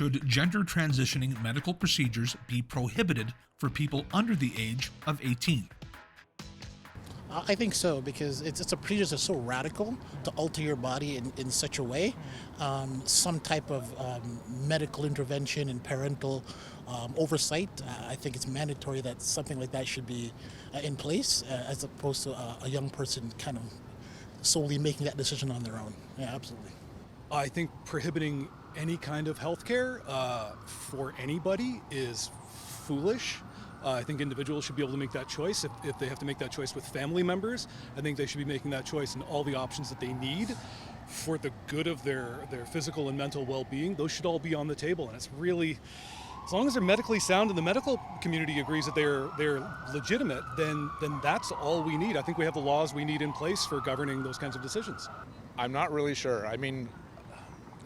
Should gender transitioning medical procedures be prohibited for people under the age of 18? I think so, because it's a procedure that's so radical to alter your body in such a way. Some type of medical intervention and parental oversight, I think it's mandatory that something like that should be in place, as opposed to a young person kind of solely making that decision on their own. Yeah, absolutely. I think prohibiting any kind of healthcare for anybody is foolish. I think individuals should be able to make that choice. If they have to make that choice with family members, I think they should be making that choice in all the options that they need for the good of their physical and mental well-being. Those should all be on the table, and it's really, as long as they're medically sound and the medical community agrees that they're legitimate, then that's all we need. I think we have the laws we need in place for governing those kinds of decisions. I'm not really sure. I mean,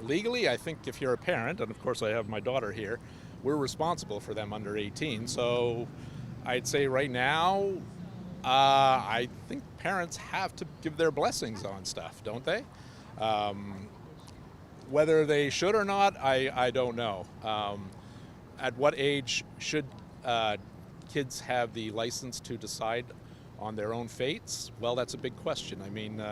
legally, I think if you're a parent, and of course I have my daughter here, we're responsible for them under 18. So I'd say right now, I think parents have to give their blessings on stuff, don't they? Whether they should or not, I don't know. At what age should kids have the license to decide on their own fates? Well, that's a big question. I mean,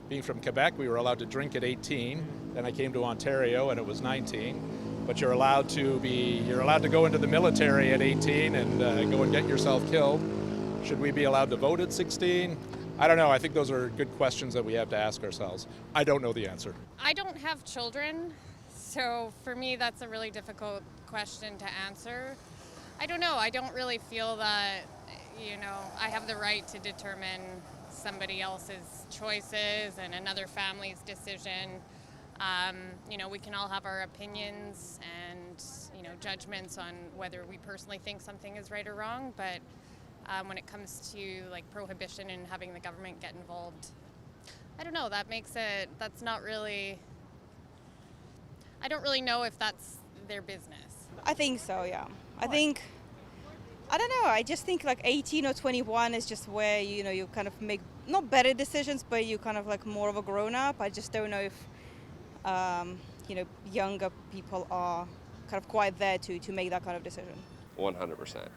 being from Quebec, we were allowed to drink at 18. Then I came to Ontario and it was 19. But you're allowed to go into the military at 18 and go and get yourself killed. Should we be allowed to vote at 16? I don't know. I think those are good questions that we have to ask ourselves. I don't know the answer. I don't have children, so for me that's a really difficult question to answer. I don't know. I don't really feel that, I have the right to determine somebody else's choices and another family's decision. We can all have our opinions and, judgments on whether we personally think something is right or wrong, but when it comes to like prohibition and having the government get involved, I don't know, that's not really, I don't really know if that's their business. I think so, yeah. I don't know, I just think like 18 or 21 is just where, you kind of make, not better decisions, but you kind of like more of a grown-up. I just don't know if younger people are kind of quite there to make that kind of decision. 100%.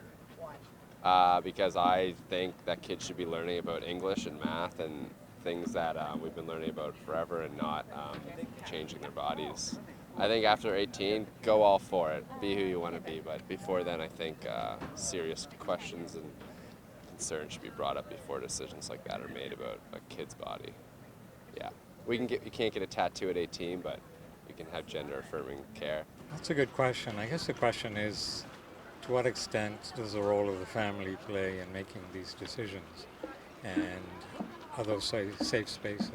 Because I think that kids should be learning about English and math and things that we've been learning about forever and not changing their bodies. I think after 18, go all for it. Be who you want to be. But before then, I think serious questions and concerns should be brought up before decisions like that are made about a kid's body. Yeah. You can't get a tattoo at 18, but you can have gender-affirming care. That's a good question. I guess the question is, to what extent does the role of the family play in making these decisions? And are those safe spaces?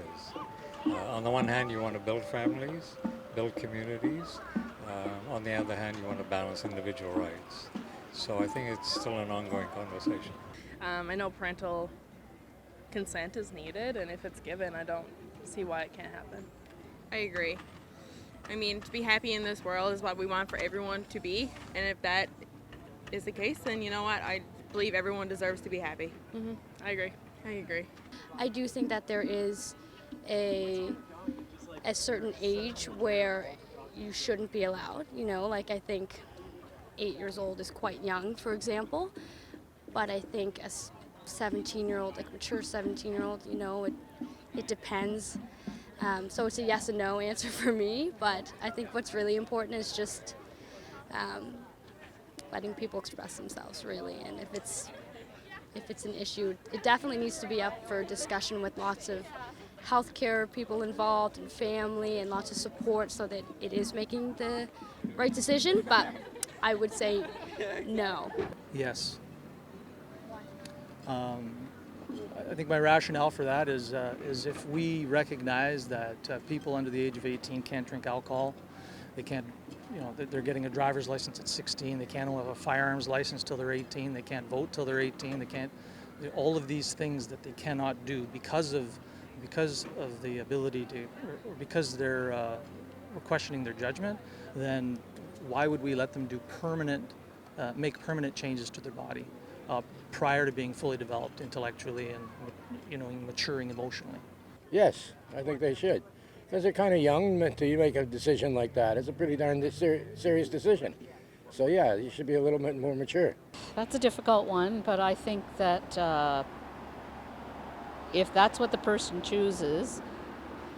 On the one hand, you want to build families, build communities. On the other hand, you want to balance individual rights. So I think it's still an ongoing conversation. I know parental consent is needed, and if it's given, I don't see why it can't happen. I agree. I mean, to be happy in this world is what we want for everyone to be, and if that is the case, then you know what? I believe everyone deserves to be happy. Mm-hmm. I agree. I do think that there is a certain age where you shouldn't be allowed. Like I think 8 years old is quite young, for example, but I think a 17-year-old, like mature 17-year-old, it depends. So it's a yes and no answer for me, but I think what's really important is just letting people express themselves, really. And if it's an issue, it definitely needs to be up for discussion with lots of healthcare people involved and family and lots of support so that it is making the right decision, but I would say no. Yes. I think my rationale for that is if we recognize that people under the age of 18 can't drink alcohol, they can't, they're getting a driver's license at 16, they can't have a firearms license till they're 18, they can't vote till they're 18, they can't, all of these things that they cannot do because of the ability to, or because we're questioning their judgment, then why would we let them do make permanent changes to their body prior to being fully developed intellectually and maturing emotionally? Yes, I think they should. because they're kind of young to make a decision like that. It's a pretty darn serious decision. So yeah, you should be a little bit more mature. That's a difficult one, but I think that if that's what the person chooses,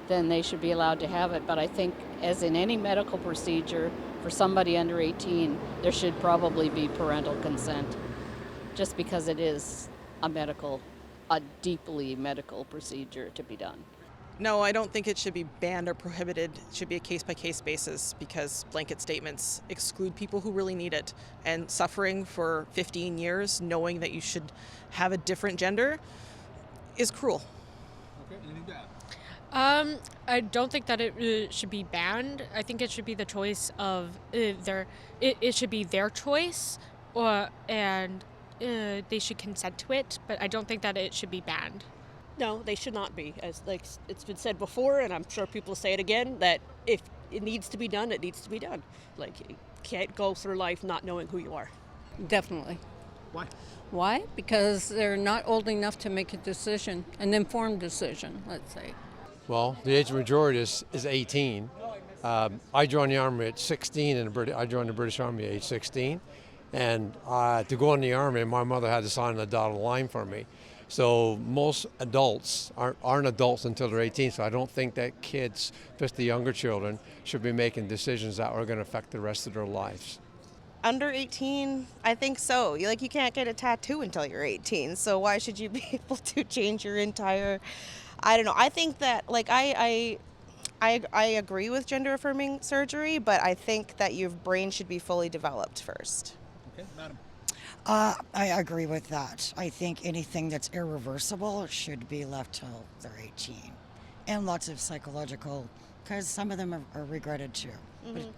then they should be allowed to have it. But I think, as in any medical procedure, for somebody under 18, there should probably be parental consent, just because it is a deeply medical procedure to be done. No, I don't think it should be banned or prohibited. It should be a case-by-case basis, because blanket statements exclude people who really need it. And suffering for 15 years, knowing that you should have a different gender, is cruel. Okay, anything to add? I don't think that it should be banned. I think it should be the choice of it should be their choice, and they should consent to it. But I don't think that it should be banned. No, they should not be. As like it's been said before, and I'm sure people say it again, that if it needs to be done, it needs to be done. Like, you can't go through life not knowing who you are. Definitely. Why? Why? Because they're not old enough to make a decision, an informed decision, let's say. Well, the age of majority is 18. I joined the Army at 16, and I joined the British Army at age 16. And to go in the Army, my mother had to sign a dotted line for me. So most adults aren't adults until they're 18, so I don't think that kids, especially younger children, should be making decisions that are going to affect the rest of their lives. Under 18, I think so. You can't get a tattoo until you're 18, so why should you be able to change your entire, I don't know. I think that, I agree with gender affirming surgery, but I think that your brain should be fully developed first. Okay, madam. I agree with that. I think anything that's irreversible should be left till they're 18. And lots of psychological, because some of them are regretted too. But